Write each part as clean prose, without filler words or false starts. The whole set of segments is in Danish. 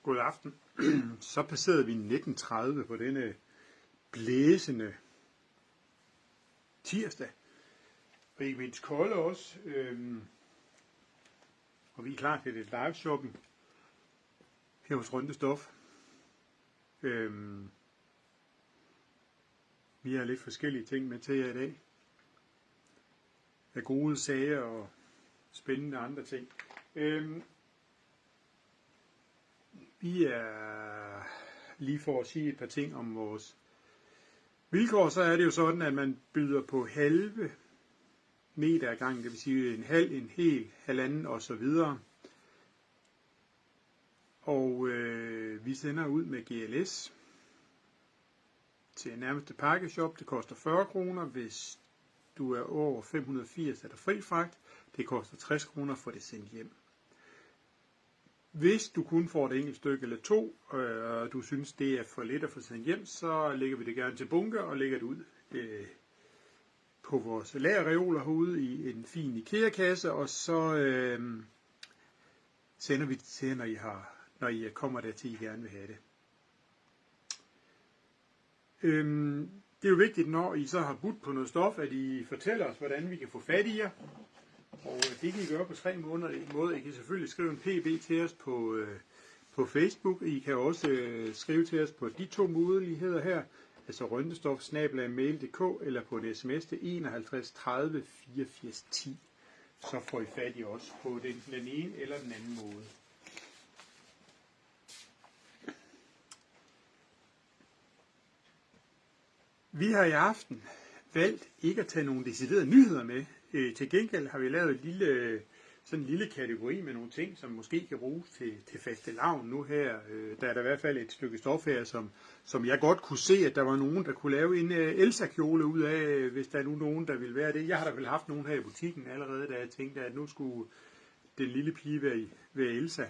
God aften. Så passerede vi 19:30 på denne blæsende tirsdag. Og ikke mindst kolde også. Og vi er klar til lidt live shopping her hos Røntestof. Vi har lidt forskellige ting med til jer i dag. Af gode sager og spændende andre ting. Vi er lige for at sige et par ting om vores vilkår, så er det jo sådan, at man byder på halve meter ad gangen, det vil sige en halv, en hel, halvanden og så videre. Og vi sender ud med GLS til nærmeste pakkeshop. Det koster 40 kroner. Hvis du er over 580, er der fri fragt. Det koster 60 kroner for det sendt hjem. Hvis du kun får et enkelt stykke eller to, og du synes, det er for lidt at få sendt hjem, så lægger vi det gerne til bunke og lægger det ud på vores lagerreoler herude i en fin IKEA-kasse, og så sender vi det til, når I kommer dertil, I gerne vil have det. Det er jo vigtigt, når I så har budt på noget stof, at I fortæller os, hvordan vi kan få fat i jer. Og det kan I gøre på 3 måder. I kan selvfølgelig skrive en pb til os på Facebook. I kan også skrive til os på de 2 muligheder her, altså røntestof@mail.dk eller på en sms til 51 30 84 10. Så får I fat i os på den ene eller den anden måde. Vi har i aften valgt ikke at tage nogle deciderede nyheder med. Til gengæld har vi lavet sådan en lille kategori med nogle ting, som måske kan bruges til fastelavn nu her. Der er der i hvert fald et stykke stof her, som jeg godt kunne se, at der var nogen, der kunne lave en Elsa-kjole ud af, hvis der er nu nogen, der vil være det. Jeg har da vel haft nogen her i butikken allerede, da jeg tænkte, at nu skulle den lille pige være Elsa.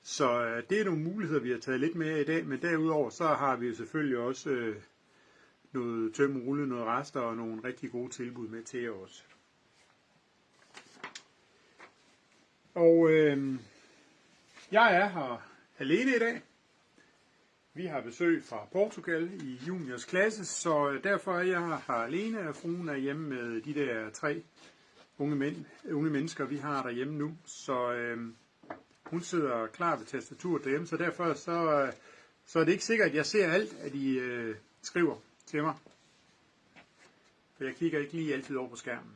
Så det er nogle muligheder, vi har taget lidt med i dag, men derudover så har vi jo selvfølgelig også noget tømmerrulle, noget rester og nogle rigtig gode tilbud med til os. Og jeg er her alene i dag. Vi har besøg fra Portugal i juniors klasse, så derfor er jeg her alene, og fruen er hjemme med de der 3 unge mennesker, vi har derhjemme nu. Så hun sidder klar ved tastaturet derhjemme, så derfor så er det ikke sikkert, at jeg ser alt, at I skriver til mig. For jeg kigger ikke lige altid over på skærmen.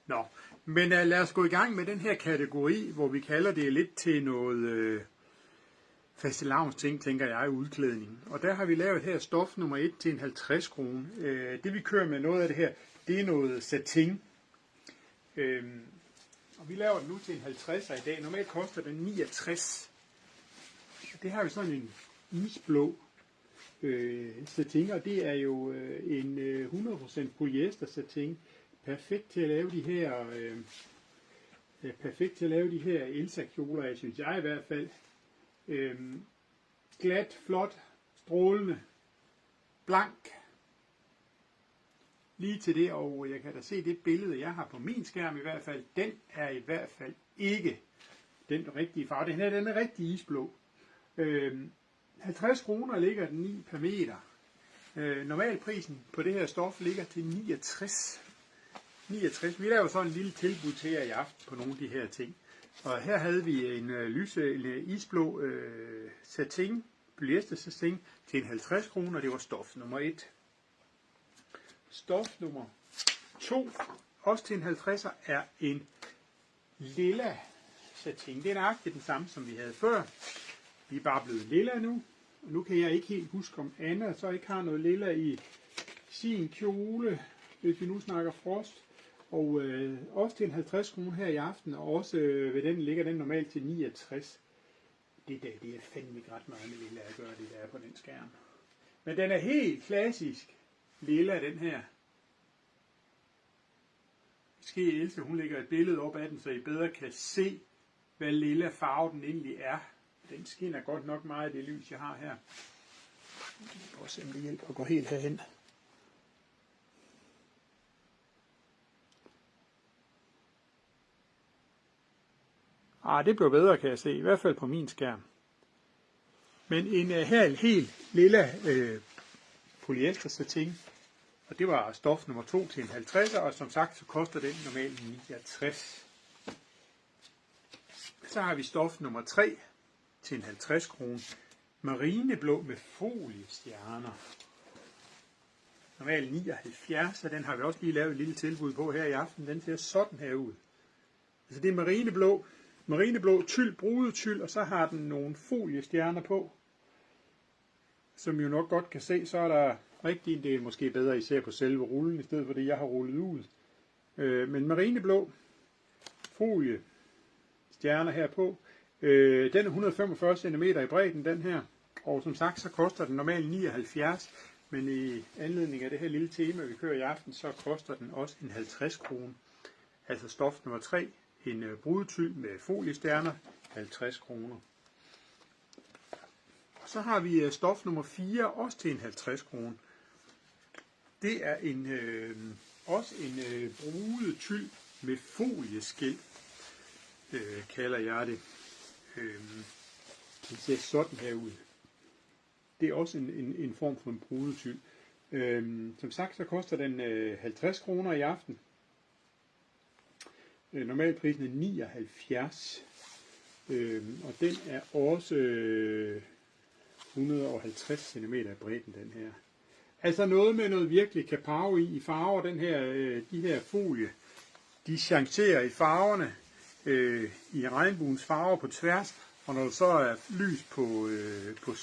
Nå, men lad os gå i gang med den her kategori, hvor vi kalder det lidt til noget fastelavnsting, tænker jeg, udklædning. Og der har vi lavet her stof nummer 1 til en 50 kroner. Det vi kører med noget af det her, det er noget satin. Og vi laver den nu til en 50'er i dag. Normalt koster den 69. Det har vi sådan en isblå satin, og det er jo en 100% polyester satin. Perfekt til at lave de her Elsa-kjoler, jeg synes jeg i hvert fald. Glat, flot, strålende, blank. Lige til det, og jeg kan da se det billede, jeg har på min skærm i hvert fald. Den er i hvert fald ikke den rigtige farve. Den er rigtig isblå. 50 kroner ligger den i per meter. Normalprisen på det her stof ligger til 69. Vi laver så en lille tilbud til jer i aften på nogle af de her ting. Og her havde vi en isblå satin, polyester satin til en 50 kroner. Det var stof nummer 1. Stof nummer 2, også til en 50'er, er en lilla satin. Det er nøjagtigt den samme, som vi havde før. Vi er bare blevet lilla nu. Og nu kan jeg ikke helt huske, om Anna så ikke har noget lilla i sin kjole, hvis vi nu snakker frost. Og også til en 50 kroner her i aften, og også ved den ligger den normalt til 69. Det er fandme ikke ret meget med lilla at gøre, det der er på den skærm. Men den er helt klassisk lilla, den her. Måske Else, hun lægger et billede op af den, så I bedre kan se, hvad lilla farve den egentlig er. Den skinner godt nok meget i det lys, jeg har her. Jeg kan også se, om det hjælper at gå helt herhen. Det blev bedre, kan jeg se. I hvert fald på min skærm. Men en her helt lille polyester satin, og det var stof nummer 2 til en 50'er, og som sagt så koster den normalt 69. Så har vi stof nummer 3 til en 50 kroner. Marineblå med foliestjerner. Normalt 79, og den har vi også lige lavet et lille tilbud på her i aften. Den ser sådan her ud. Altså det er marineblå tyld, brudetyld, og så har den nogle foliestjerner på. Som jo nok godt kan se, så er der rigtig en del måske bedre især på selve rullen, i stedet for det jeg har rullet ud. Men marineblå foliestjerner her på. Den er 145 cm i bredden, den her. Og som sagt, så koster den normalt 79. Men i anledning af det her lille tema, vi kører i aften, så koster den også en 50 kroner. Altså stof nummer 3, en brudetyld med foliestjerner, 50 kroner. Så har vi stof nummer 4, også til en 50 kroner. Det er også en brudetyld med folieskilt, kalder jeg det. Det ser sådan her ud. Det er også en form for en brudetyld. Som sagt, så koster den 50 kroner i aften. Normalprisen er 79. Og den er også 150 cm i bredden, den her. Altså noget med noget virkelig kapao i farver. De her folie, de chancerer i farverne, i regnbuens farver på tværs. Og når der så er lys på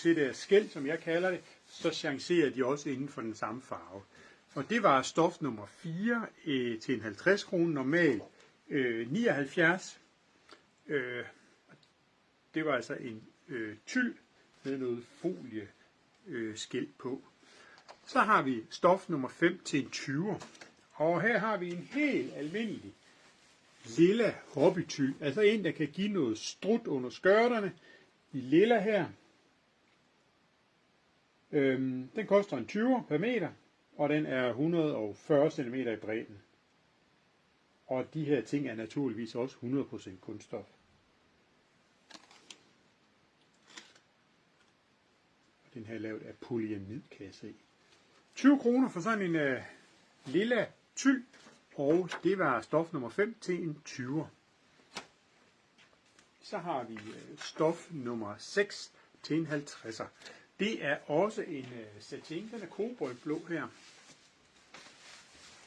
det der skæld, som jeg kalder det, så chancerer de også inden for den samme farve. Og det var stof nummer 4 til en 50 kroner, normalt 79. Det var altså en tyld med noget folieskæld på. Så har vi stof nummer 5 til en 20. Og her har vi en helt almindelig lilla hobbytyld. Altså en, der kan give noget strut under skørterne. I lilla her. Den koster en 20 per meter. Og den er 140 cm i bredden. Og de her ting er naturligvis også 100% kunststof. Og den her er lavet af polyamid, kan jeg se. 20 kroner for sådan en lilla tyld. Og det var stof nummer 5 til en 20'er. Så har vi stof nummer 6 til en 50'er. Det er også en satin, den er koboldblå her.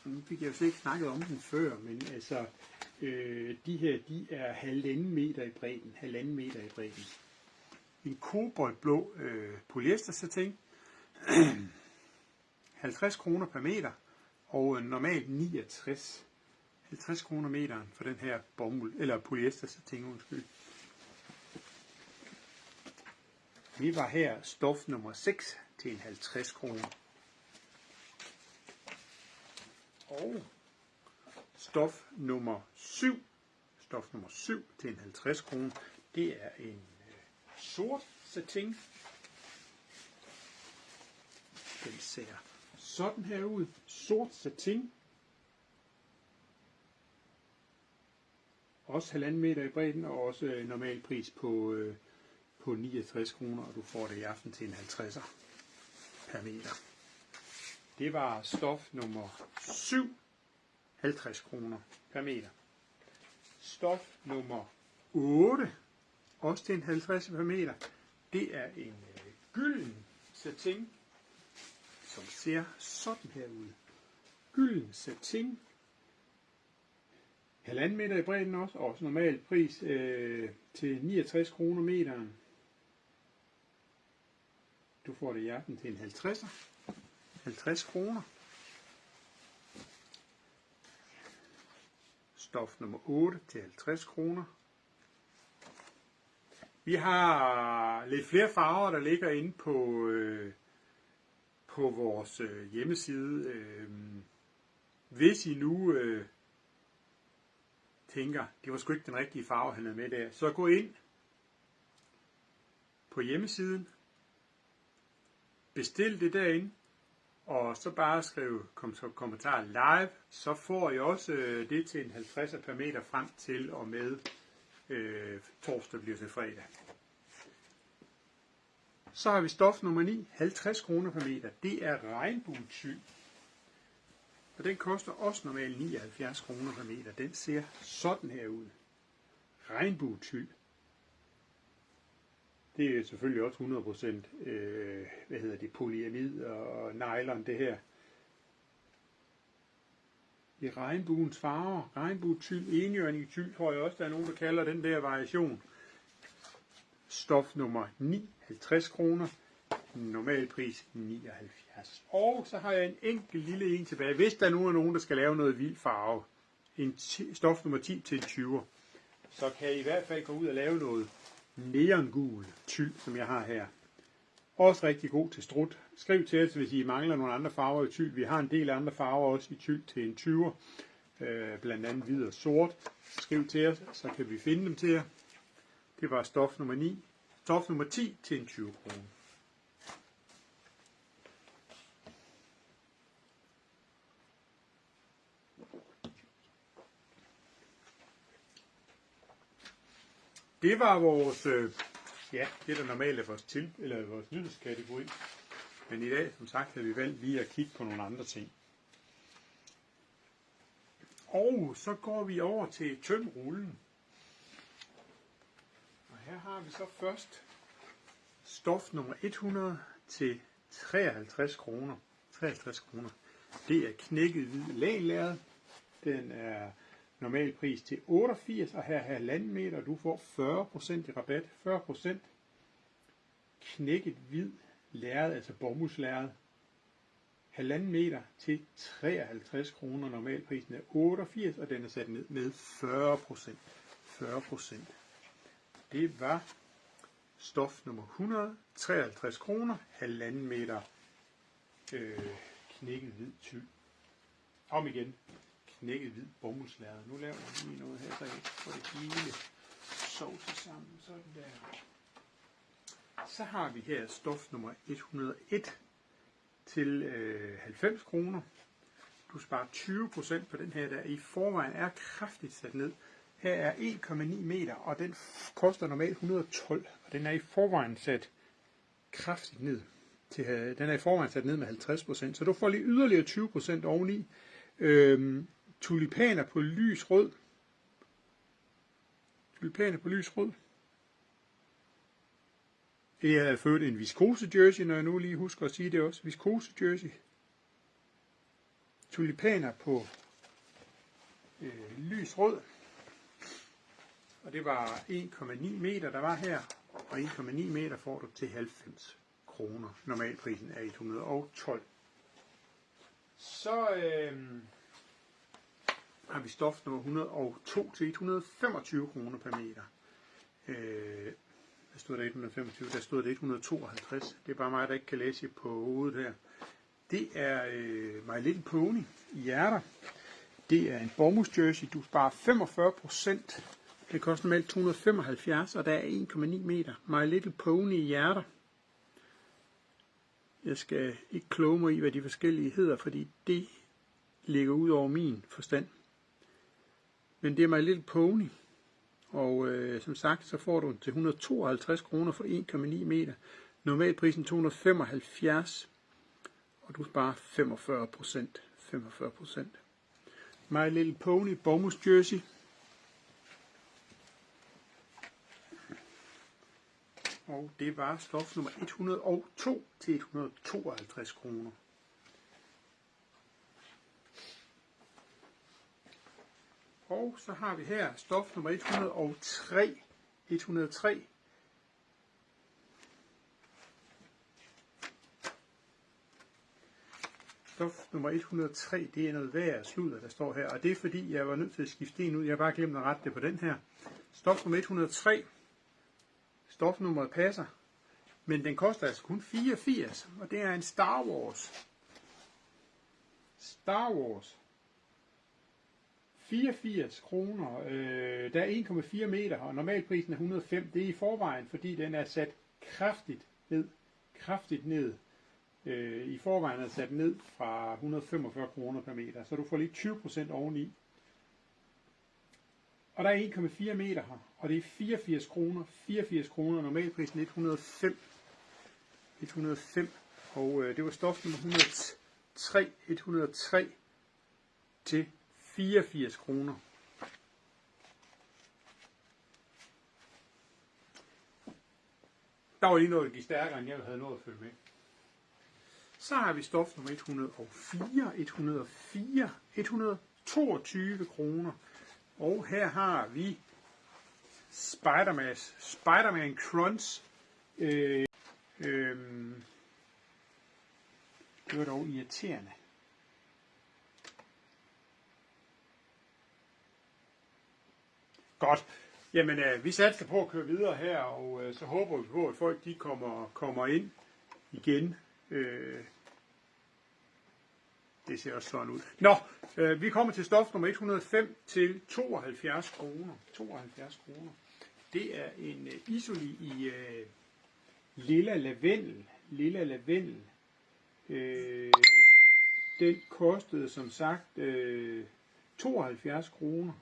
Nu fik jeg jo ikke snakket om den før, men altså de her, de er 1,5 meter i bredden. En koboldblå polyester satin. 50 kroner per meter. Og normalt 69. 50 kroner meteren for den her bomuld, eller polyester satin, undskyld. Vi var her stof nummer 6 til en 50 kroner. Og stof nummer 7 til en 50 kroner. Det er en sort satin. Den ser sådan her ud. Sort satin. Også 1,5 meter i bredden, og også normal pris på 69 kroner, og du får det i aften til en 50'er per meter. Det var stof nummer 7, 50 kroner per meter. Stof nummer 8, også til en 50 per meter. Det er en gylden satin, som ser sådan her ud. Gylden satin. 1,5 meter i bredden også normal pris til 69 kroner meteren. Du får det i aften til en 50'er. 50 kroner. Stof nummer 8 til 50 kroner. Vi har lidt flere farver, der ligger inde på vores hjemmeside. Hvis I nu tænker, det var sgu ikke den rigtige farve, han havde med der, så gå ind på hjemmesiden, bestil det derinde, og så bare skriv kommentar live, så får I også det til en 50'er per meter frem til og med torsdag bliver til fredag. Så har vi stof nummer 9, 50 kroner per meter. Det er regnbuetyl. Og den koster også normalt 79 kroner per meter. Den ser sådan her ud. Regnbuetyl. Det er selvfølgelig også 100% polyamid og nylon det her. I regnbuens farver, regnbuetyl, enhjørningetyl, tror jeg også, der er nogen, der kalder den der variation. Stof nummer 9, 50 kroner. Normal pris 79. Og så har jeg en enkelt lille en tilbage. Hvis der nu er nogen, der skal lave noget vild farve, en stof nummer 10 til 20, så kan I i hvert fald gå ud og lave noget neongul tyl, som jeg har her. Også rigtig god til strut. Skriv til os, hvis I mangler nogle andre farver i tyl. Vi har en del andre farver også i tyl til en 20, blandt andet hvid og sort. Skriv til os, så kan vi finde dem til jer. Det var stof nummer 9. Stof nummer 10 til en 20 kroner. Det var vores, det der normalt er vores nyhedskategori. Men i dag, som sagt, har vi valgt lige at kigge på nogle andre ting. Og så går vi over til tømrullen. Og her har vi så først stof nummer 100 til 53 kroner. 53 kroner. Det er knækket hvid lagenlærred. Den er normal pris til 88, og her er 1,5 meter. Du får 40% i rabat. 40% knækket hvid lærred, altså bomuldslærred. 1,5 meter til 53 kroner. Normalprisen er 88, og den er sat ned med 40%. 40%. Det var stof nummer 100, 53 kroner, 1,5 meter knækket hvid tyl. Om igen, knækket hvid bomuldslærred. Nu laver jeg lige noget her, så jeg ikke får det hele sovset sammen. Sådan der. Så har vi her stof nummer 101 til 90 kroner. Du sparer 20% på den her, der i forvejen er kraftigt sat ned. Her er 1,9 meter, og den koster normalt 112, og den er i forvejen sat kraftigt ned. Den er i forvejen sat ned med 50%, så du får lige yderligere 20% oveni. Tulipaner på lys rød. Tulipaner på lys rød. Det er ført en viskose jersey, når jeg nu lige husker at sige det også. Viskose jersey. Tulipaner på lys rød. Og det var 1,9 meter, der var her. Og 1,9 meter får du til 90 kroner. Normalprisen er 112. Så har vi stof nummer 102 til 125 kroner per meter. Der stod der 125, der stod det 152. Det er bare mig, der ikke kan læse på hovedet her. Det er My Little Pony i hjerter. Det er en bomuldsjersey. Du sparer 45%. Det koster normalt 275, og der er 1,9 meter. My Little Pony i hjerter. Jeg skal ikke kloge mig i, hvad de forskellige hedder, fordi det ligger ud over min forstand. Men det er My Little Pony. Og som sagt, så får du den til 152 kroner for 1,9 meter. Normalprisen 275, og du sparer 45%. My Little Pony Bomus Jersey. Og det var stof nummer 102 til 152 kroner. Og så har vi her stof nummer 103. 103. Stof nummer 103, det er noget værd sludder, der står her. Og det er fordi, jeg var nødt til at skifte en ud. Jeg har bare glemt at rette det på den her. Stof nummer 103. Stofnummeret passer. Men den koster altså kun 84. Og det er en Star Wars. Star Wars. 84 kroner. Der er 1,4 meter, og normalprisen er 105. Det er i forvejen, fordi den er sat kraftigt ned. I forvejen er sat ned fra 145 kroner per meter, så du får lige 20% oveni. Og der er 1,4 meter her, og det er 84 kroner. 84 kroner, normalprisen 105. 105, og det var stof nummer 103 til 84 kroner. Der var lige noget, der gik stærkere, end jeg havde nået at følge med. Så har vi stof nummer 122 kroner. Og her har vi Spider-Man Crunch. Det var dog irriterende. Godt. Jamen, vi satser på at køre videre her, og så håber vi på, at folk de kommer ind igen. Det ser også sådan ud. Nå, vi kommer til stof nummer 105 til 72 kroner. 72 kroner. Det er en Isoli i lilla lavendel. Den kostede som sagt 72 kroner.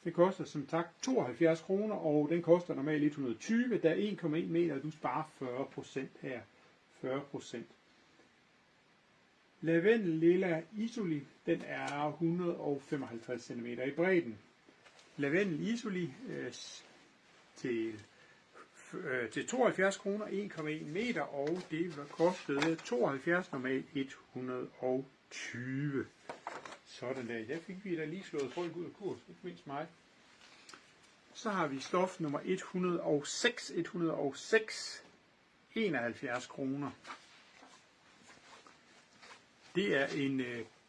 Det koster som sagt 72 kroner, og den koster normalt 120. Der er 1,1 meter, og du sparer 40% her. 40%. Lavendel lilla Isoli, den er 155 cm i bredden. Lavendel Isoli til 72 kroner, 1,1 meter, og det kostede 72, normalt 120. Sådan der. Der fik vi da lige slået folk ud af kurs, ikke mindst mig. Så har vi stof nummer 106, 71 kroner. Det er en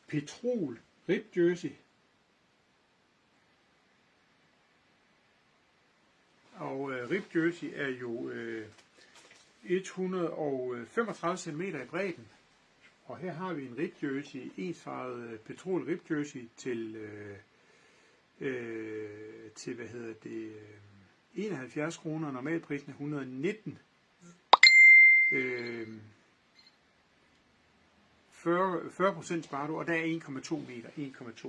petrol rib jersey. Og rib jersey er jo 135 cm i bredden. Og her har vi en rib jersey, ensfarvet petrol rib jersey til 71 kroner. Normalprisen er 119. 40% sparer du, og der er 1,2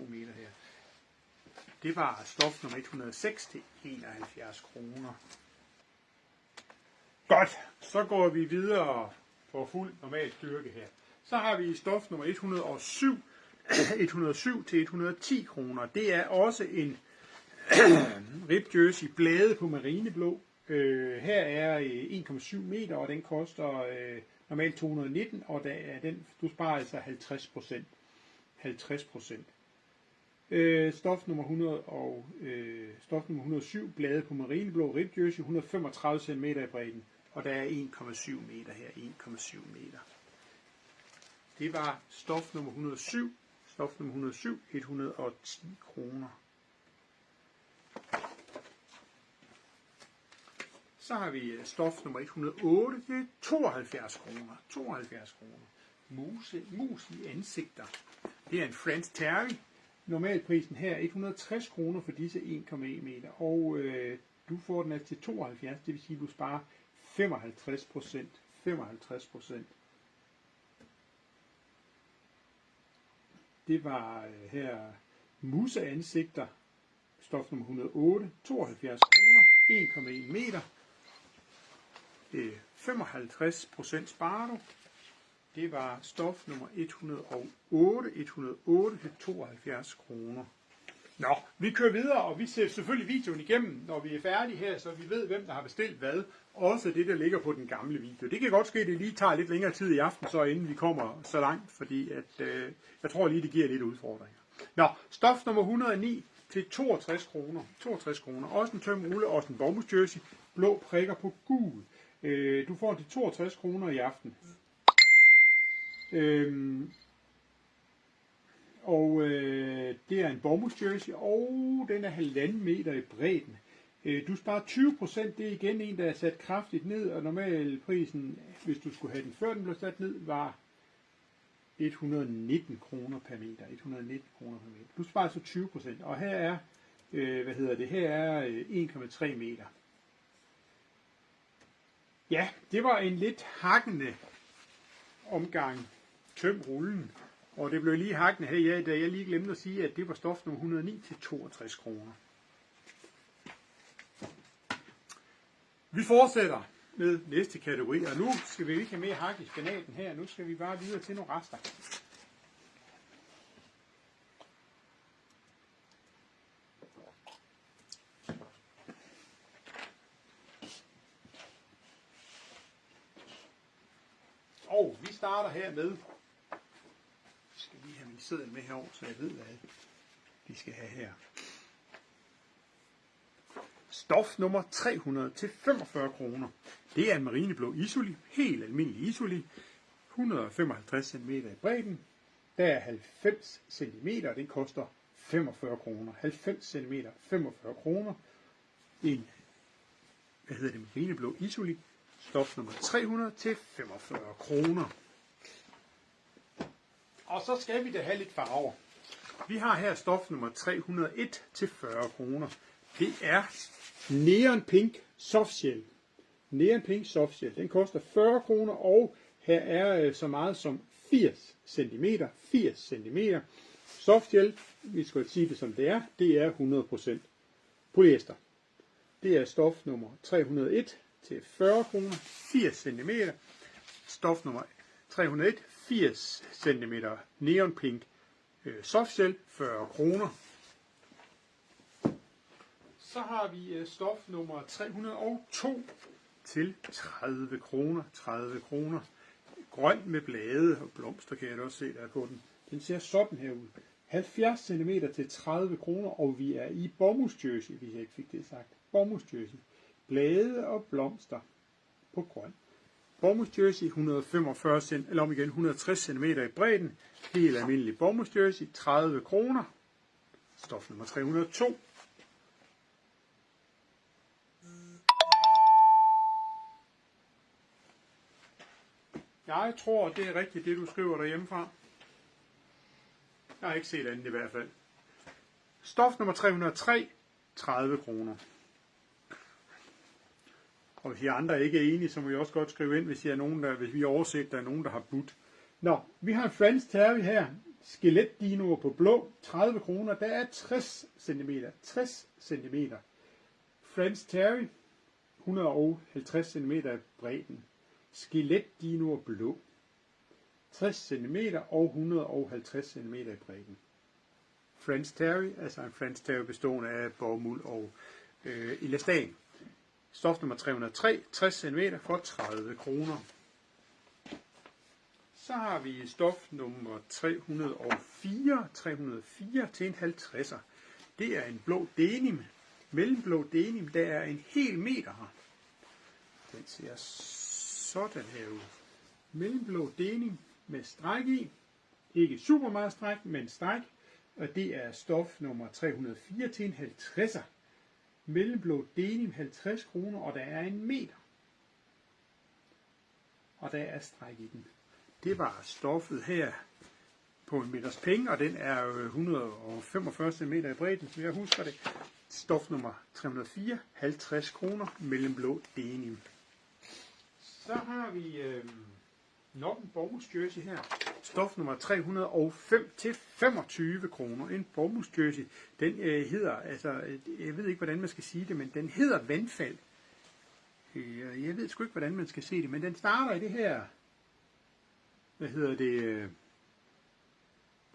meter her. Det var stof nummer 106 til 71 kroner. Godt, så går vi videre på fuld normal styrke her. Så har vi stof nummer 107 til 110 kroner. Det er også en rib jersey bladet på marineblå. Her er 1,7 meter, og den koster normalt 219, og der er den, du sparer altså 50%. Stof nummer 107, bladet på marineblå rib jersey, 135 cm i bredden, og der er 1,7 meter her, 1,7 meter. Det var stof nummer 107, 110 kroner. Så har vi stof nummer 108, det er 72 kroner. 72 kroner. Mus i ansigter. Det er en French Terry. Normalprisen her er 160 kroner for disse 1,1 meter. Og du får den altså til 72, det vil sige, at du sparer 55%. 55%. Det var her museansigter. Stof nummer 108, 72 kroner, 1,1 meter. 55% sparer du. Det var stof nummer 108 til 72 kroner. Nå, vi kører videre, og vi ser selvfølgelig videoen igennem, når vi er færdige her, så vi ved, hvem der har bestilt hvad. Også det, der ligger på den gamle video. Det kan godt ske, at det lige tager lidt længere tid i aften, så inden vi kommer så langt, fordi at, jeg tror lige, det giver lidt udfordringer. Nå, stof nummer 109 til 62 kroner. 62 kroner. Også en tømrulle, også en bomulds jersey. Blå prikker på gul. Du får den til 62 kroner i aften. Det er en bomulds jersey, og den er 1,5 meter i bredden. Du sparer 20%, det er igen en, der er sat kraftigt ned, og normalprisen, hvis du skulle have den før den blev sat ned, var 119 kroner per meter. 119 kroner per meter. Du sparer så 20%, og her er, her er 1,3 meter. Ja, det var en lidt hakkende omgang. Tøm rullen. Og det blev lige hakkende her, da jeg lige glemte at sige, at det var stof nummer 109 til 62 kroner. Vi fortsætter med næste kategori, og nu skal vi ikke have mere hak i spinaten her. Nu skal vi bare videre til nogle rester. Og vi starter her med, skal lige have min seddel med herover, så jeg ved, hvad vi skal have her. Stof nummer 300 til 45 kroner. Det er en marineblå isoli, helt almindelig isoli, 155 cm i bredden. Der er 90 cm, og det koster 45 kroner. 90 cm, 45 kroner. En, marineblå isoli. Stof nummer 300 til 45 kroner. Og så skal vi da have lidt farver. Vi har her stof nummer 301 til 40 kroner. Det er Neon Pink Softshell. Neon Pink Softshell. Den koster 40 kroner, og her er så meget som 80 cm. 80 cm. Softshell, vi skal sige det som det er 100% polyester. Det er stof nummer 301 til 40 kroner, 80 cm. Stof nummer 301, 80 cm Neon Pink Softshell, 40 kroner. Så har vi stof nummer 302 til 30 kroner. 30 kroner. Grøn med blade og blomster, kan jeg da også se der på den. Den ser sådan her ud. 70 cm til 30 kroner, og vi er i bomuldsjersey, hvis jeg ikke fik det sagt. Bomuldsjersey. Blade og blomster på grøn. Bomuldsjersey 160 cm i bredden. Helt almindelig bomuldsjersey, 30 kroner. Stof nummer 302. Jeg tror, det er rigtigt, det du skriver derhjemmefra. Jeg har ikke set andet i hvert fald. Stof nummer 303, 30 kroner. Og hvis I andre ikke er enige, så må I også godt skrive ind, hvis I er nogen, hvis vi overset, der er nogen, der har budt. Nå, vi har en French Terry her. Skeletdinoer på blå, 30 kroner. Der er 60 cm. 60 cm. French Terry, 150 cm i bredden. Skeletdinoer blå. 60 cm og 150 cm i bredden. French Terry, altså en French Terry bestående af bomuld og elastan. Stof nummer 303, 60 cm for 30 kroner. Så har vi stof nummer 304 til en 50'er. Det er en blå denim. Mellemblå denim, der er en hel meter her. Den ser sådan her ud. Mellemblå denim med stræk i. Ikke super meget stræk, men stræk. Og det er stof nummer 304 til en 50'er. Mellemblå denim 50 kroner, og der er en meter. Og der er stræk i den. Det var stoffet her på en meters penge, og den er 145 cm i bredden, så jeg husker det. Stof nummer 304, 50 kroner, mellemblå denim. Så har vi nok en bomuldsjersey her. Stof nummer 305 til 25 kroner. En bomuldsjersey. Den hedder, altså, jeg ved ikke, hvordan man skal sige det, men den hedder vandfald. Jeg ved sgu ikke, hvordan man skal se det, men den starter i det her,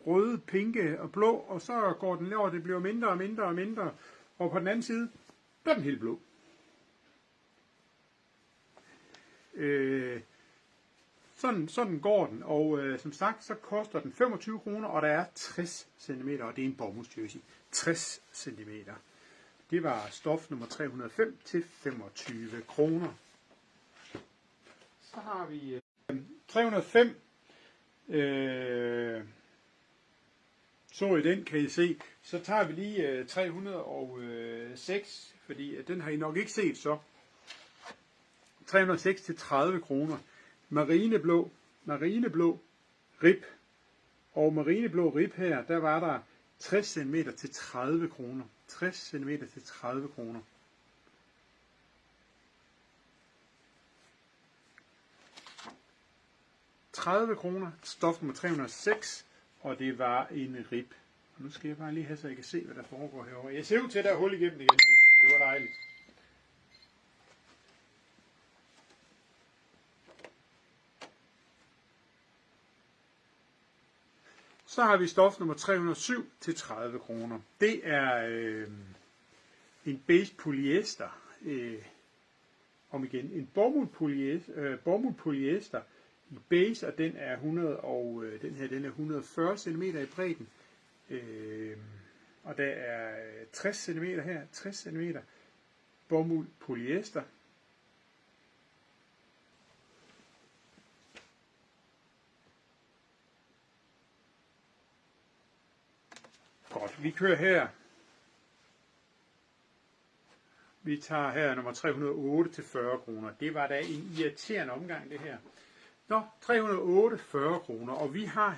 røde, pinke og blå, og så går den over, det bliver mindre og mindre og mindre, og på den anden side, der er den helt blå. Sådan går den, og som sagt, så koster den 25 kroner, og der er 60 cm, og det er en bomuldsjersey. 60 cm. Det var stof nummer 305 til 25 kroner. Så har vi 305. Så i den kan I se. Så tager vi lige 306, fordi den har I nok ikke set så. 306 til 30 kroner. Marineblå rib. Og marineblå rib her, der var der 60 cm til 30 kroner. 60 cm til 30 kroner. $30, stof nummer 306, og det var en rib. Nu skal jeg bare lige have, så jeg kan se, hvad der foregår herovre. Jeg ser ud til, at der er hul igennem igen nu. Det var dejligt. Så har vi stof nummer 307 til 30 kroner. Det er en beige polyester. Om igen, en bomuld polyester i beige, og den er 140 cm i bredden. Og der er 60 cm her, 60 cm bomuld polyester. Godt, vi kører her. Vi tager her nummer 308 til 40 kroner. Det var da en irriterende omgang, det her. Nå, 308, 40 kroner. Og vi har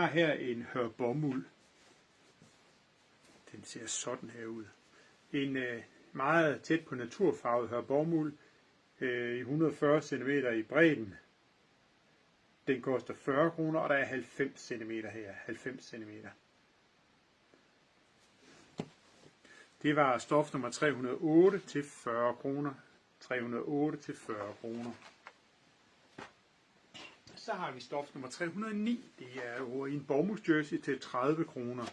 her en hør bomuld. Den ser sådan her ud. En meget tæt på naturfarvet hør bomuld. 140 cm i bredden. Den koster 40 kroner, og der er 90 cm her. 90 cm. Det var stof nummer 308 til 40 kroner. 308 til 40 kroner. Så har vi stof nummer 309. Det er over i en bomuldsjersey til 30 kroner.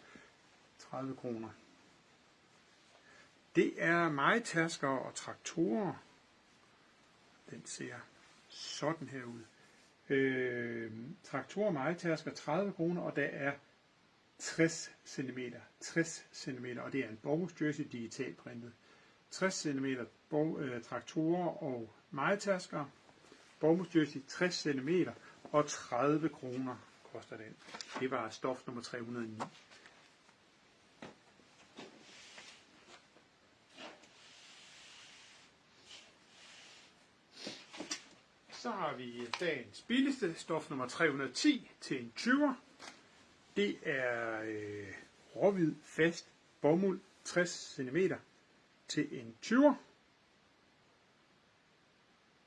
30 kroner. Det er mejetærskere og traktorer. Den ser sådan her ud. Traktorer og mejetærskere 30 kroner, og der er 60 cm. 60 cm, og det er en bomuldsjersey digitalprintet. 60 cm traktorer og mejetærskere. Bomuldsjersey 60 cm og 30 kroner koster den. Det var stof nummer 309. Så har vi dagens billigste, stof nummer 310 til en 20'er. Det er råhvid fast bomuld 60 cm til en 20'er.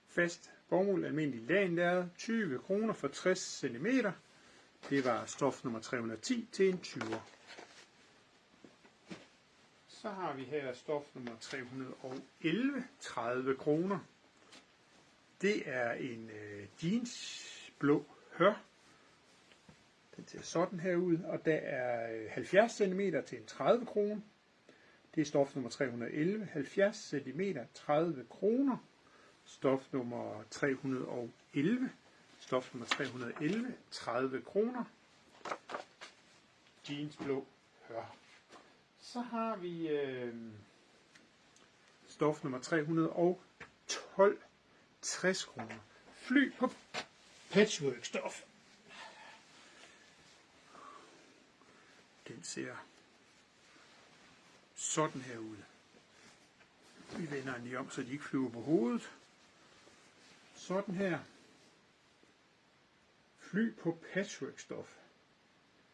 Fast bomuld, almindelig lagenlærred, 20 kroner for 60 cm. Det var stof nummer 310 til en 20'er. Så har vi her stof nummer 311, 30 kroner. Det er en jeansblå hør. Den ser sådan her ud, og der er 70 cm til en 30 kroner. Det er stof nummer 311, 70 cm, 30 kroner. Stof nummer 311, stof nummer 311, 30 kroner. Jeansblå hør. Så har vi stof nummer 312, 60 kroner. Fly på patchwork-stof. Den ser sådan her ud. Vi vender den lige om, så de ikke flyver på hovedet. Sådan her. Fly på patchwork-stof.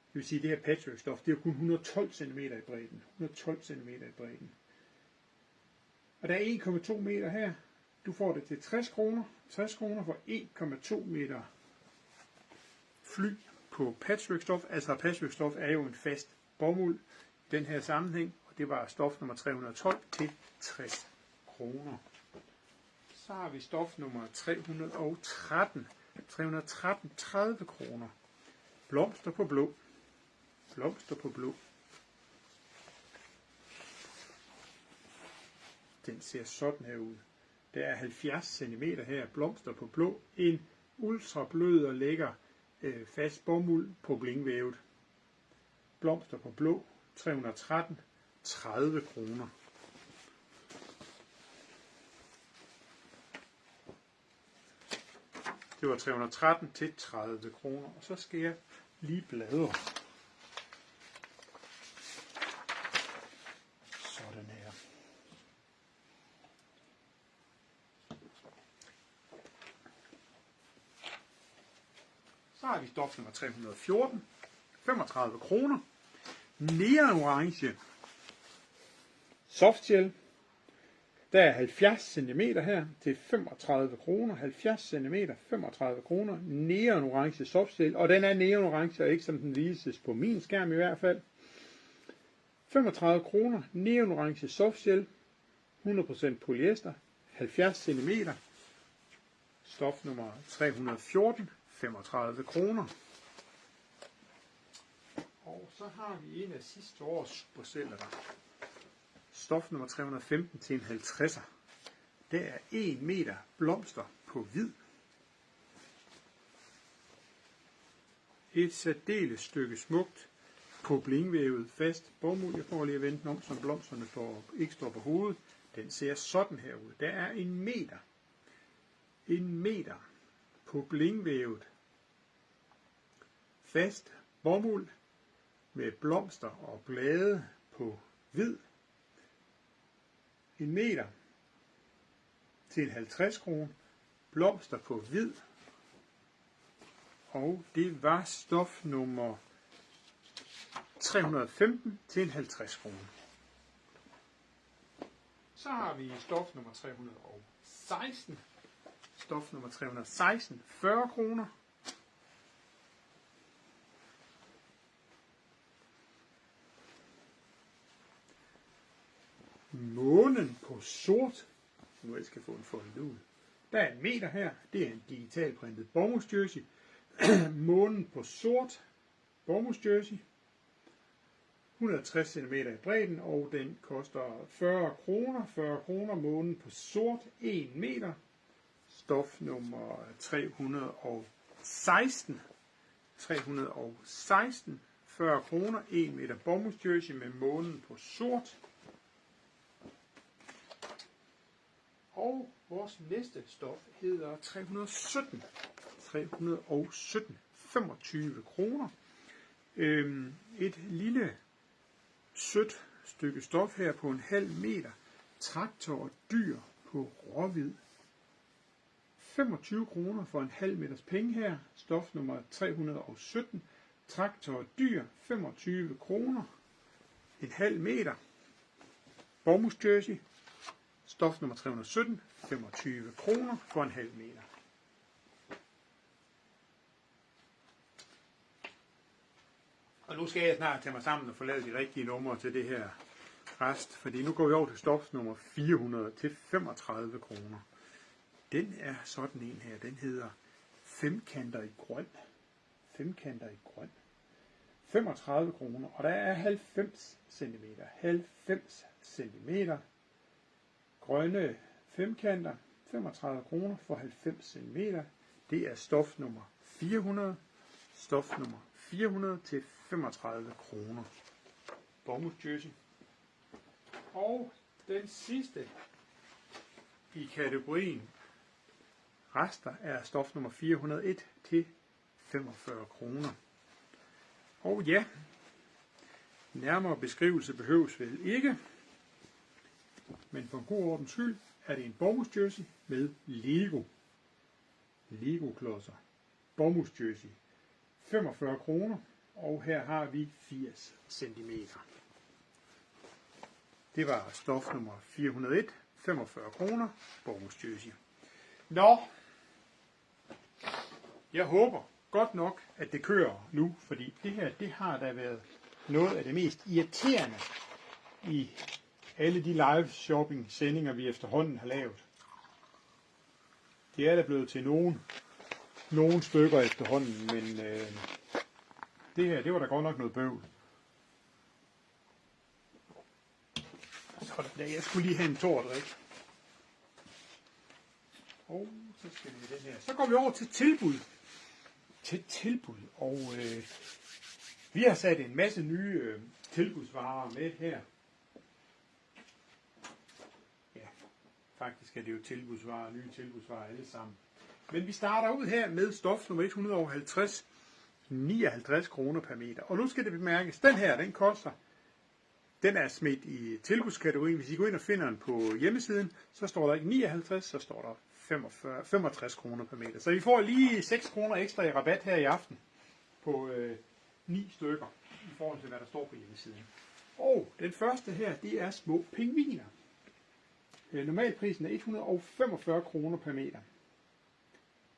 Det vil sige, at det her patchwork-stof, det er kun 112 cm i bredden. 112 cm i bredden. Og der er 1,2 meter her. Du får det til 60 kroner. 60 kroner for 1,2 meter fly på patchwork-stof. Altså patchwork-stof er jo en fast bomuld i den her sammenhæng. Og det var stof nummer 312 til 60 kroner. Så har vi stof nummer 313. 313, 30 kroner. Blomster på blå. Blomster på blå. Den ser sådan her ud. Der er 70 cm her, blomster på blå. En ultra blød og lækker fast bomuld på blingvævet. Blomster på blå, 313, 30 kroner. Det var 313 til 30 kroner. Og så skal jeg lige bladre. Sådan her. Så har vi stof nummer 314. 35 kroner. Neon orange. Softgel. Der er 70 cm her til 35 kroner. 70 cm, 35 kroner. Neon orange softshell, og den er neon orange, og ikke som den vises på min skærm i hvert fald. 35 kroner, neon orange softshell, 100% polyester, 70 cm. Stof nummer 314, 35 kroner. Og så har vi en af sidste års superceller der. Stof nummer 315 til en 50'er. Det er 1 meter blomster på hvid. Et særdeles stykke smukt på blingvævet fast bomuld. Jeg får lige at vente om, så blomsterne ikke står på hovedet. Den ser sådan her ud. Der er 1 meter. 1 meter på blingvævet fast bomuld med blomster og blade på hvid. 1 meter til en 50 kroner. Blomster på hvid. Og det var stof nummer 315 til en 50 kroner. Så har vi stof nummer 316. Stof nummer 316, 40 kroner. Månen på sort. Nu jeg skal få en foldet ud. Der er 1 meter her. Det er en digitalprintet bomuldsjersey. Månen på sort. Bomuldsjersey. 160 cm i bredden, og den koster 40 kroner. 40 kroner. Månen på sort. 1 meter. Stof nummer 316. 316. 40 kroner. 1 meter bomuldsjersey med månen på sort. Og vores næste stof hedder 317. 317. 25 kroner. Et lille sødt stykke stof her på en halv meter. Traktor og dyr på råhvid. 25 kroner for en halv meters penge her. Stof nummer 317. Traktor og dyr. 25 kroner. En halv meter. Bomuldsjersey. Stof nummer 317, 25 kroner for en halv meter. Og nu skal jeg snart tage mig sammen og få lavet de rigtige numre til det her rest, fordi nu går vi over til stof nummer 400 til 35 kroner. Den er sådan en her, den hedder femkanter i grøn. Femkanter i grøn. 35 kroner, og der er 90 cm. 90 cm. Grønne femkanter, 35 kroner for 90 cm. Det er stof nummer 400. Stof nummer 400 til 35 kroner. Bomuldsjersey. Og den sidste i kategorien rester er stof nummer 401 til 45 kroner. Og ja, nærmere beskrivelse behøves vel ikke. Men for en god ordens skyld er det en bomuldsjersey med Lego. Lego-klodser. Bomuldsjersey. 45 kroner. Og her har vi 80 cm. Det var stof nummer 401. 45 kroner. Bomuldsjersey. Nå. Jeg håber godt nok, at det kører nu. Fordi det her, det har da været noget af det mest irriterende i alle de live shopping sendinger, vi efterhånden har lavet. Det er da blevet til nogle stykker efterhånden, men det her, det var da godt nok noget bøvl. Sådan der, jeg skulle lige have en tordrik. Og så skal vi den her. Så går vi over til tilbud. Til tilbud, og vi har sat en masse nye tilbudsvarer med her. Faktisk er det jo tilbudsvarer, nye tilbudsvarer alle sammen. Men vi starter ud her med stof nummer 150, 59 kroner per meter. Og nu skal det bemærkes, den her, den koster, den er smidt i tilbudskategorien. Hvis I går ind og finder den på hjemmesiden, så står der ikke 59, så står der 65 kroner per meter. Så I får lige 6 kroner ekstra i rabat her i aften på 9 stykker i forhold til, hvad der står på hjemmesiden. Og den første her, det er små pingviner. Normalprisen er 145 kroner per meter.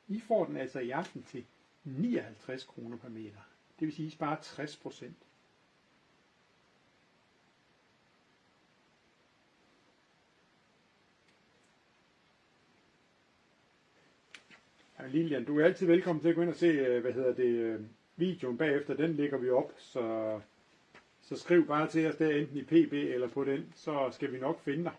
I får den altså i aften til 59 kroner per meter. Det vil sige, at I sparer 60%. Ja, Lilian, du er altid velkommen til at gå ind og se, videoen bagefter. Den lægger vi op, så skriv bare til os der, enten i PB eller på den, så skal vi nok finde dig.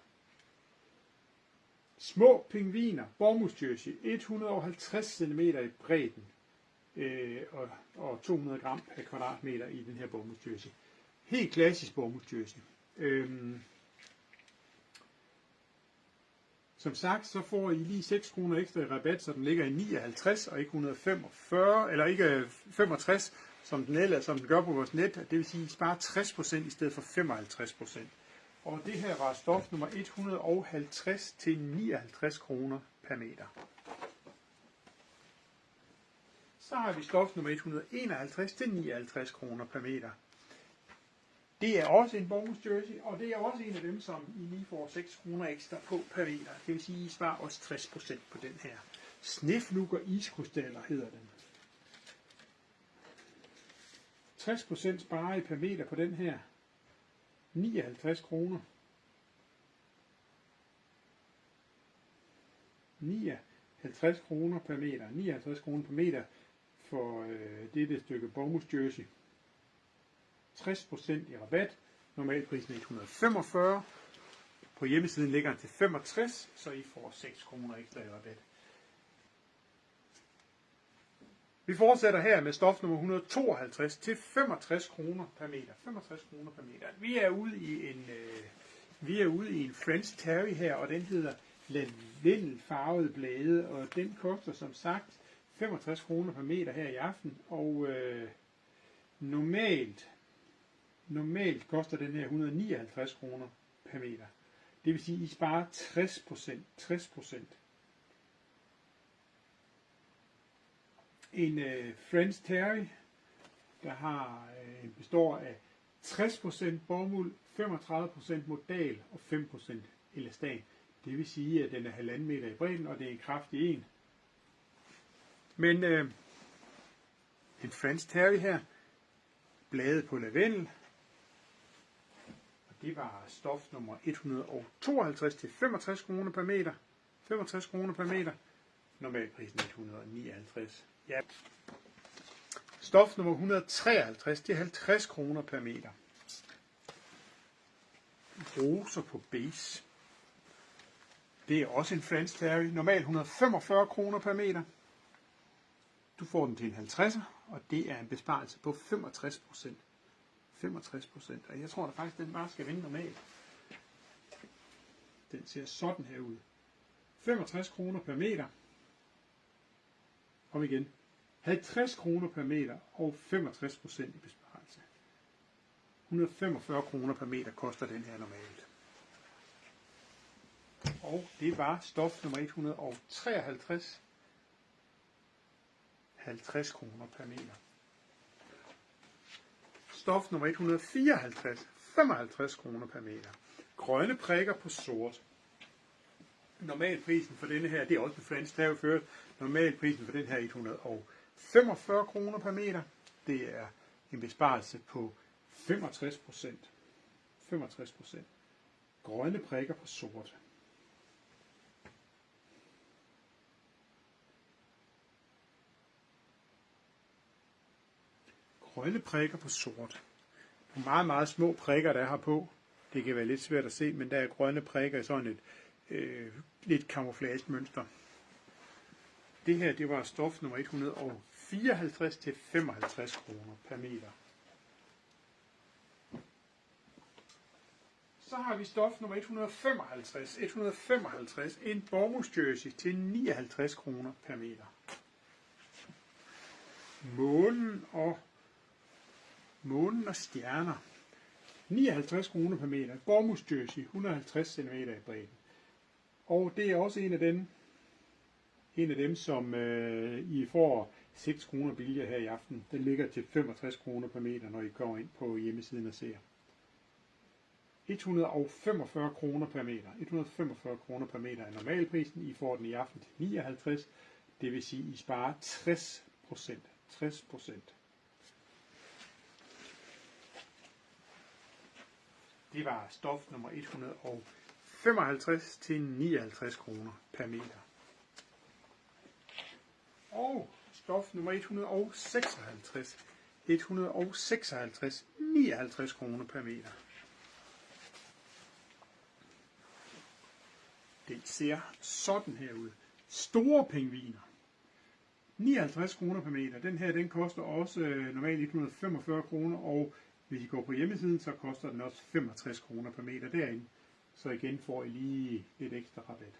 Små pingviner, Bournemouth jersey, 150 cm i bredden og 200 gram per kvadratmeter i den her Bournemouth jersey. Helt klassisk Bournemouth jersey. Som sagt, så får I lige 6 kroner ekstra i rabat, så den ligger i 59 og ikke 145, eller ikke 65, som den gør på vores net. Det vil sige, at I sparer 60% i stedet for 55%. Og det her var stof nummer 150 til 59 kroner per meter. Så har vi stof nummer 151 til 59 kroner per meter. Det er også en Bournemouth jersey, og det er også en af dem, som I lige får 6 kroner ekstra på per meter. Det vil sige, at I sparer også 60% på den her. Sneflug og iskrystaller hedder den. 60% sparer I per meter på den her. 59 kroner. 59 kroner per meter. 59 kroner per meter for dette stykke Bournemouth jersey. 60% i rabat. Normalprisen er 145. På hjemmesiden ligger den til 65, så I får 6 kroner ekstra i rabat. Vi fortsætter her med stof nummer 152 til 65 kroner per meter. 65 kroner per meter. Vi er ude i en French Terry her, og den hedder lavendelfarvede blade, og den koster som sagt 65 kroner per meter her i aften, og normalt koster den her 159 kroner per meter. Det vil sige, at I sparer 60%. En French Terry, der består af 60% bomuld, 35% modal og 5% elastan. Det vil sige, at den er 1,5 meter i bredden, og det er en kraftig en. Men en French Terry her, bladet på lavendel, og det var stof nummer 152 til 65 kroner per meter. 65 kroner per meter. Normalprisen er 159. Ja. Stof nummer 153 til 50 kroner per meter. Roser på base. Det er også en French Terry. Normalt 145 kroner per meter. Du får den til en 50'er, og det er en besparelse på 65%. 65%. Og jeg tror da faktisk, den bare skal vende normalt. Den ser sådan her ud. 65 kroner per meter. Kom igen. 50 kroner per meter og 65% i besparelse. 145 kroner per meter koster den her normalt. Og det var stof nummer 153. 50 kroner per meter. Stof nummer 154. 55 kroner per meter. Grønne prikker på sort. Normalprisen for denne her, det er også en French Terry ført. Normalprisen for den her er 145 kroner per meter. Det er en besparelse på 65%. 65%. Grønne prikker på sort. Grønne prikker på sort. Nogle meget, meget små prikker, der er her på. Det kan være lidt svært at se, men der er grønne prikker i sådan et lidt camouflage-mønster. Det her, det var stof nummer 154 til 55 kroner per meter. Så har vi stof nummer 155. 155, en Bournemouth jersey til 59 kroner per meter. Månen og stjerner. 59 kroner per meter. Bournemouth jersey, 150 cm i bredden. Og det er også en af dem, som I får 6 kroner billigere her i aften. Den ligger til 65 kroner per meter, når I kommer ind på hjemmesiden og ser. 145 kroner per meter. 145 kroner per meter er normalprisen. I får den i aften til 59. Det vil sige, at I sparer 60%. 60%. Det var stof nummer 155 til 59 kroner per meter. Og stof nummer 156. 156, 59 kroner per meter. Det ser sådan her ud. Store pingviner. 59 kroner per meter. Den her, den koster også normalt 145 kroner, og hvis I går på hjemmesiden, så koster den også 65 kroner per meter derinde. Så igen får I lige lidt ekstra rabat.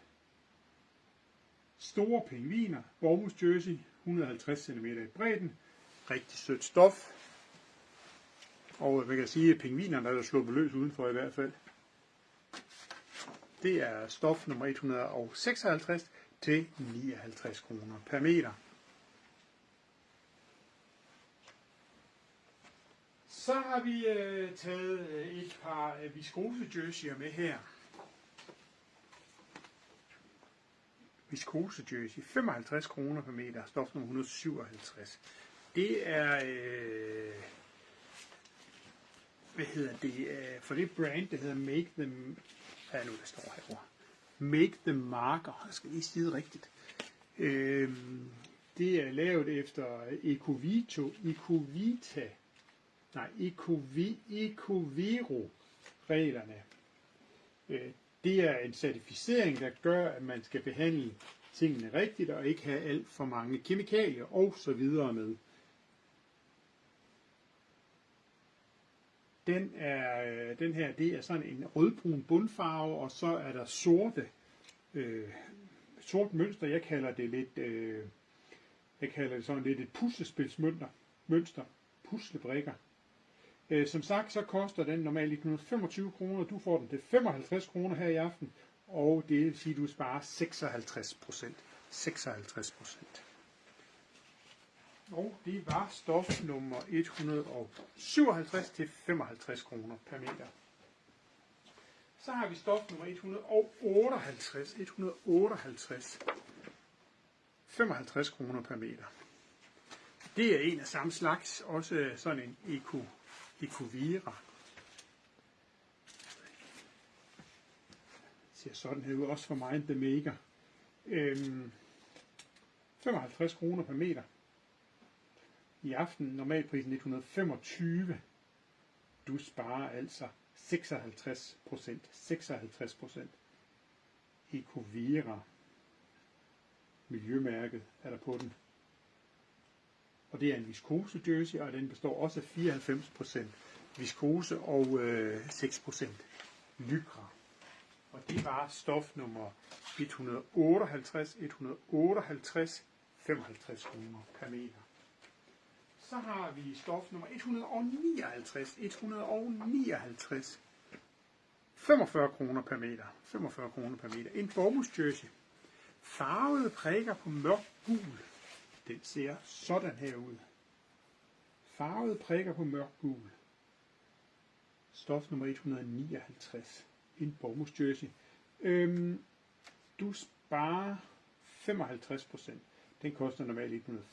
Store pingviner, Bournemouth jersey, 150 cm i bredden. Rigtig sødt stof. Og man kan sige, at pingvinerne er der sluppet løs udenfor i hvert fald. Det er stof nummer 156 til 59 kroner per meter. Så har vi taget et par viskose jerseyer med her. Viskose jersey, 55 kroner per meter, stof nummer 157. Det er, for det brand, det hedder Make Them, der står herovre. Make Them Marker, jeg skal lige sige det rigtigt. Det er lavet efter Ecovero-reglerne. Det er en certificering, der gør, at man skal behandle tingene rigtigt, og ikke have alt for mange kemikalier og så videre med. Den her, det er sådan en rødbrun bundfarve, og så er der sort mønster. Jeg kalder det sådan lidt et puslespilsmønster, puslebrikker. Som sagt, så koster den normalt 125 kroner. Du får den til 55 kroner her i aften, og det vil sige, at du sparer 56%. 56%. Og det var stof nummer 157 til 55 kroner per meter. Så har vi stof nummer 158. 55 kroner per meter. Det er en af samme slags, også sådan en Ecovera. Ser sådan her ud, også for Mind the Maker. 55 kroner per meter. I aften normalprisen 125. Du sparer altså 56%. 56%. Ecovera. Miljømærket er der på den. Og det er en viskose jersey, og den består også af 94% viskose og 6% lycra. Og det var stof nummer 158, 55 kroner per meter. Så har vi stof nummer 159, 45 kroner per meter. 45 kroner per meter. En Bournemouth jersey. Farvede prikker på mørk gul. Den ser sådan her ud. Farvede prikker på mørk gul. Stof nummer 159. En Bournemouth jersey. Du sparer 55%. Den koster normalt 100.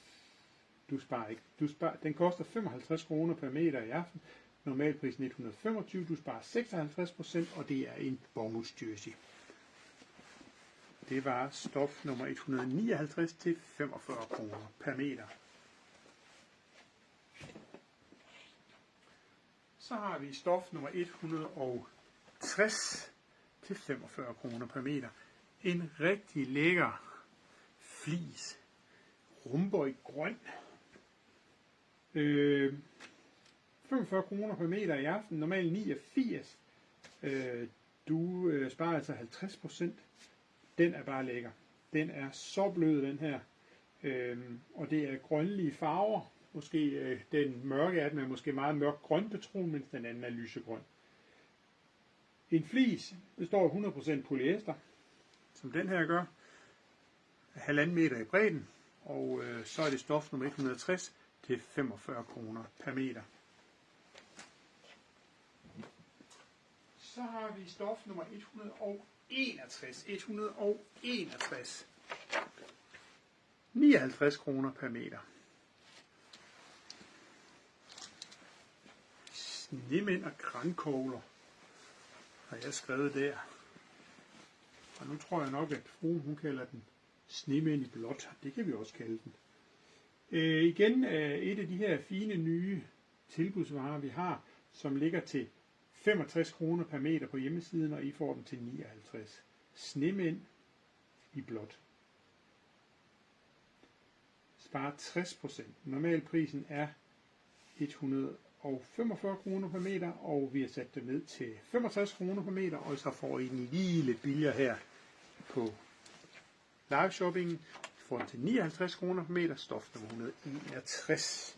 Du sparer ikke. Den koster 55 kroner per meter i aften. Normalprisen 125. Du sparer 56%, og det er en Bournemouth jersey. Det var stof nummer 159 til 45 kroner per meter. Så har vi stof nummer 160 til 45 kroner per meter. En rigtig lækker flis. Rumper i grøn. 45 kroner per meter i aften. Normalt 89. Du sparer altså 50%. Den er bare lækker. Den er så blød, den her. Og det er grønlige farver. Måske den mørke af den er måske meget mørk grøn betron, mens den anden er lysegrøn. En flis består af 100% polyester, som den her gør. 1,5 meter i bredden. Og så er det stof nummer 160 til 45 kroner per meter. Så Så har vi stof nummer 161. 161. 59 kroner per meter. Snemænd og grankogler har jeg skrevet der. Og nu tror jeg nok, at fruen hun kalder den snemænd i blåt. Det kan vi også kalde den. Igen et af de her fine nye tilbudsvarer, vi har, som ligger til 65 kroner per meter på hjemmesiden, og I får den til 59. Snemænd i blåt. Sparer 60%. Normalprisen er 145 kroner per meter, og vi har sat det ned til 65 kroner per meter, og så får I den lige lidt billigere her på live shoppingen. Vi får den til 59 kroner per meter, stof nummer 161.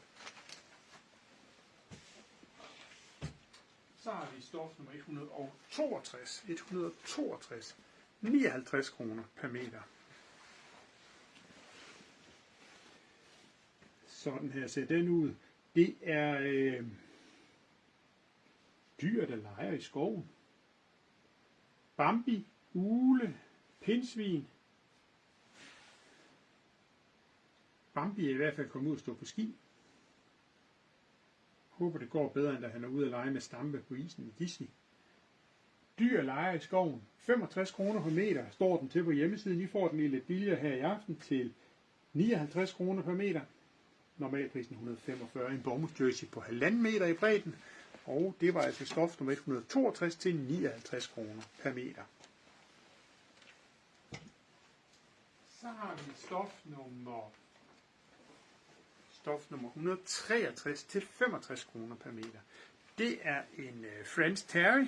Så har vi stof nummer 162. 162. 59 kroner per meter. Sådan her ser den ud. Det er dyr, der leger i skoven. Bambi, ugle, pindsvin. Bambi er i hvert fald kommet ud og stå på ski. Håber det går bedre, end da han er ude at lege med Stampe på isen i Disney. Dyr leger i skoven. 65 kroner per meter står den til på hjemmesiden. I får den lidt billigere her i aften til 59 kroner per meter. Normalprisen 145. En bomuldjersey på 1,5 meter i bredden. Og det var altså stof nummer 162 til 59 kroner per meter. Så har vi stof nummer 163 til 65 kroner per meter. Det er en French Terry.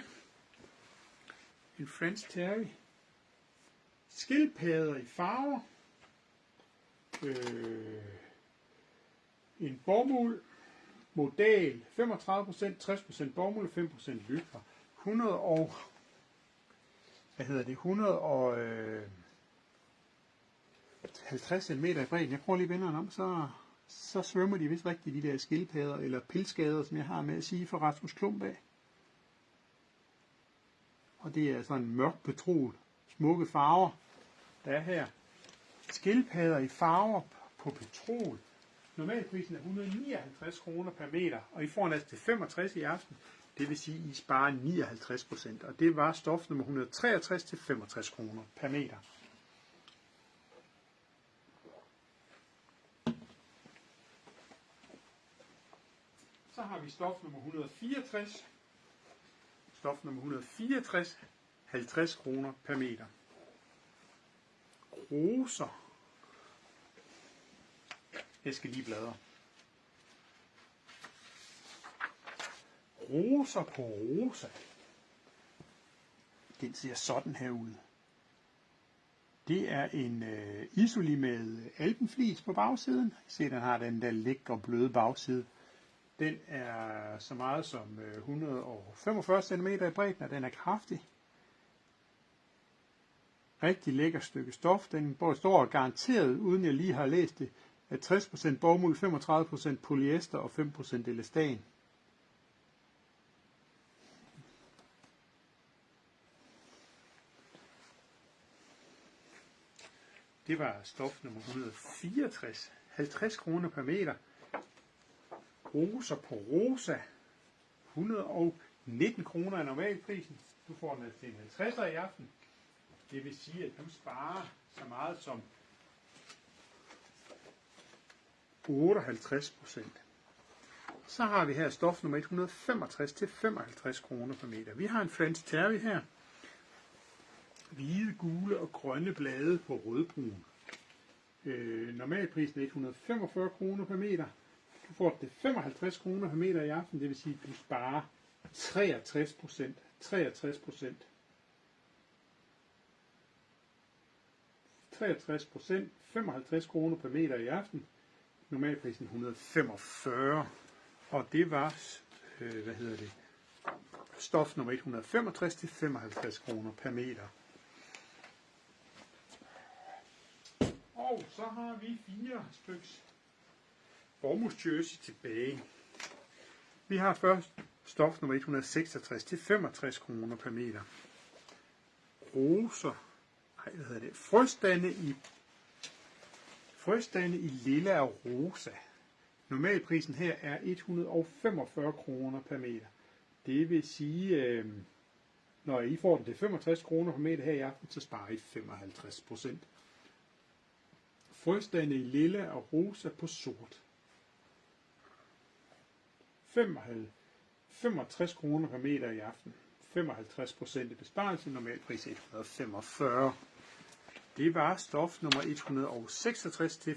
En French Terry. Skildpadder i farver. En bomuld. Modal 35%, 60% bomuld og 5% lykker. 150 cm i bredden. Jeg prøver lige at vende den om, så svømmer de vist rigtigt, de der skildpadder eller pilskader, som jeg har med at sige for Rasmus Klump af. Og det er sådan en mørk petrol, smukke farver, der er her. Skildpadder i farver på petrol. Normalprisen er 159 kroner per meter, og I får den altså til 65 i aften. Det vil sige, at I sparer 59%, og det var stof nummer 163 til 65 kroner per meter. Så har vi stof nummer 164. Stof nummer 164, 50 kroner per meter. Roser. Jeg skal lige bladre. Roser på rosa. Den ser sådan her ud. Det er en Isoli med alpenflis på bagsiden. Se, den har den der lækre bløde bagside. Den er så meget som 145 cm i bredden, og den er kraftig. Rigtig lækker stykke stof. Den står garanteret, uden jeg lige har læst det, at 60% bomuld, 35% polyester og 5% elastan. Det var stof nummer 164. 50 kroner per meter. Roser på rosa. 119 kroner er normalprisen. Du får den til en 50'er i aften. Det vil sige, at du sparer så meget som 58%. Så har vi her stof nummer 165 til 55 kroner per meter. Vi har en French Terry her. Hvide, gule og grønne blade på rødbrun. Normalprisen er 145 kroner per meter. Du får det 55 kroner per meter i aften. Det vil sige, at du sparer 63%. 63%. 63%. 55 kroner per meter i aften. Normalprisen 145. Og det var, stof nummer 165 til 55 kroner per meter. Og så har vi 4 styks bomuldjersey tilbage. Vi har først stof nummer 166 til 65 kroner per meter. Roser, frøstande i lilla og rosa. Normalprisen her er 145 kroner per meter. Det vil sige, når I får den til 65 kroner per meter her i aften, så sparer I 55%. Frøstande i lilla og rosa på sort. 65 kroner per meter i aften. 55% i besparelse, normalpris 145. Det var stof nummer 166 til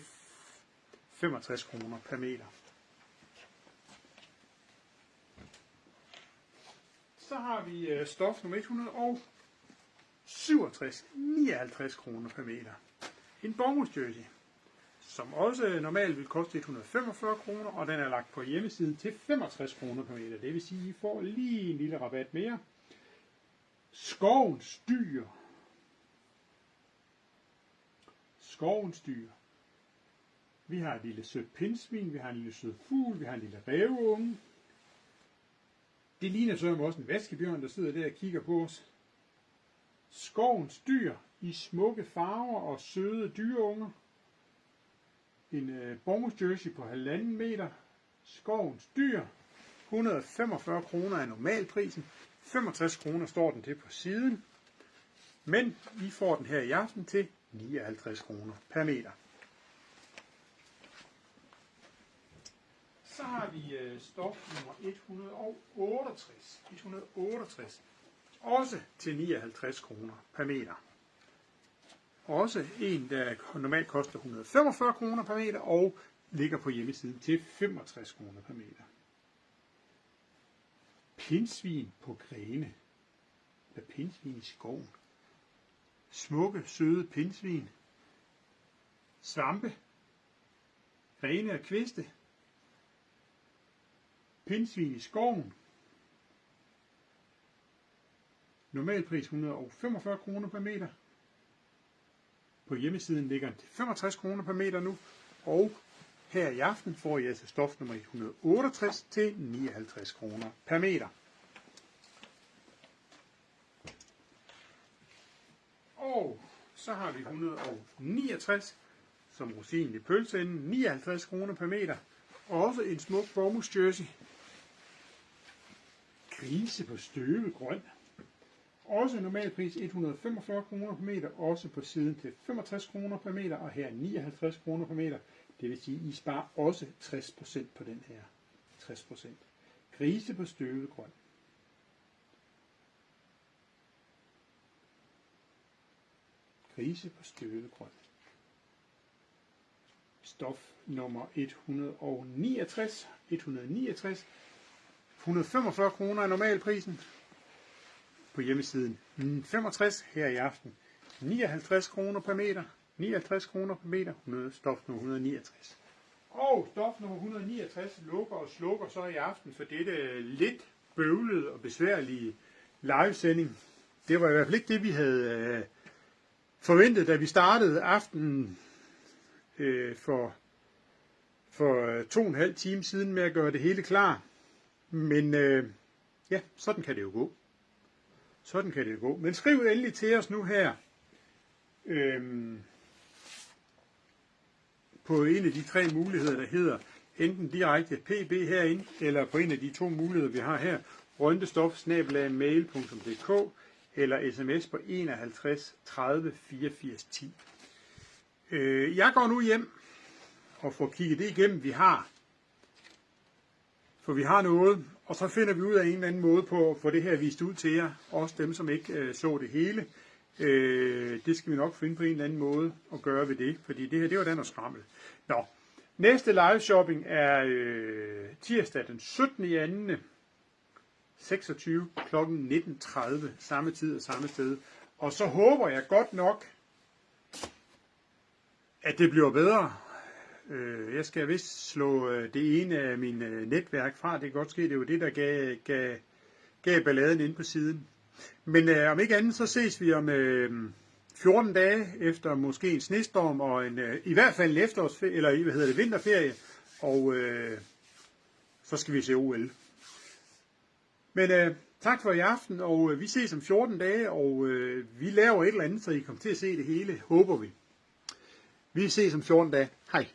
65 kroner per meter. Så har vi stof nummer 167, 59 kroner per meter. En bomuldsjersey, som også normalt vil koste 145 kroner, og den er lagt på hjemmesiden til 65 kroner per meter. Det vil sige, at I får lige en lille rabat mere. Skovens dyr. Skovens dyr. Vi har et lille sødt pindsvin, vi har en lille sød fugl, vi har en lille ræveunge. Det ligner så også en vaskebjørn, der sidder der og kigger på os. Skovens dyr i smukke farver og søde dyreunger. En bomuldsjersey på 1,5 meter. Skovens dyr. 145 kroner er normalprisen. 65 kroner står den til på siden. Men I får den her i aften til 59 kroner per meter. Så har vi stof nummer 168. Også til 59 kroner per meter. Også en, der normalt koster 145 kroner per meter og ligger på hjemmesiden til 65 kroner per meter. Pindsvin på grene. Eller pindsvin i skoven. Smukke, søde pindsvin. Svampe. Grene og kviste. Pindsvin i skoven. Normalpris 145 kroner per meter. På hjemmesiden ligger den til 65 kroner per meter nu. Og her i aften får I altså stof nummer 168 til 59 kroner per meter. Og så har vi 169 som rosinen i pølseenden. 59 kroner per meter. Også en smuk bomuldsjersey. Grise på støvet grøn. Også normalpris 145 kroner per meter, også på siden til 65 kroner per meter, og her 59 kroner per meter. Det vil sige, at I sparer også 60% på den her. 60%. Grise på støvet grøn. Grise på støvet grøn. Stof nummer 169. 145 kroner er normalprisen. På hjemmesiden 65 her i aften. 59 kroner per meter. 59 kroner per meter. Stof nummer 169. Og stof nummer 169 lukker og slukker så i aften for dette lidt bøvlede og besværlige livesending. Det var i hvert fald ikke det, vi havde forventet, da vi startede aftenen for 2,5 timer siden med at gøre det hele klar. Men ja, sådan kan det jo gå. Sådan kan det jo gå. Men skriv endelig til os nu her på en af de 3 muligheder, der hedder enten direkte pb herinde, eller på en af de 2 muligheder, vi har her, røntestof@mail.dk eller sms på 51 30 84 10. Jeg går nu hjem og får kigget det igennem, vi har. For vi har noget, og så finder vi ud af en eller anden måde på at få det her vist ud til jer. Også dem, som ikke så det hele. Det skal vi nok finde på en eller anden måde at gøre ved det. Fordi det her, det var da noget skrammel. Nå, næste live shopping er tirsdag den 17. i 2. 26 kl. 19.30. Samme tid og samme sted. Og så håber jeg godt nok, at det bliver bedre. Jeg skal vist slå det ene af mine netværk fra. Det kan godt ske, det var det, der gav balladen inde på siden. Men om ikke andet, så ses vi om 14 dage efter måske en snestorm og i hvert fald en vinterferie. Og så skal vi se OL. Men tak for i aften, og vi ses om 14 dage, og vi laver et eller andet, så I kommer til at se det hele, håber vi. Vi ses om 14 dage. Hej.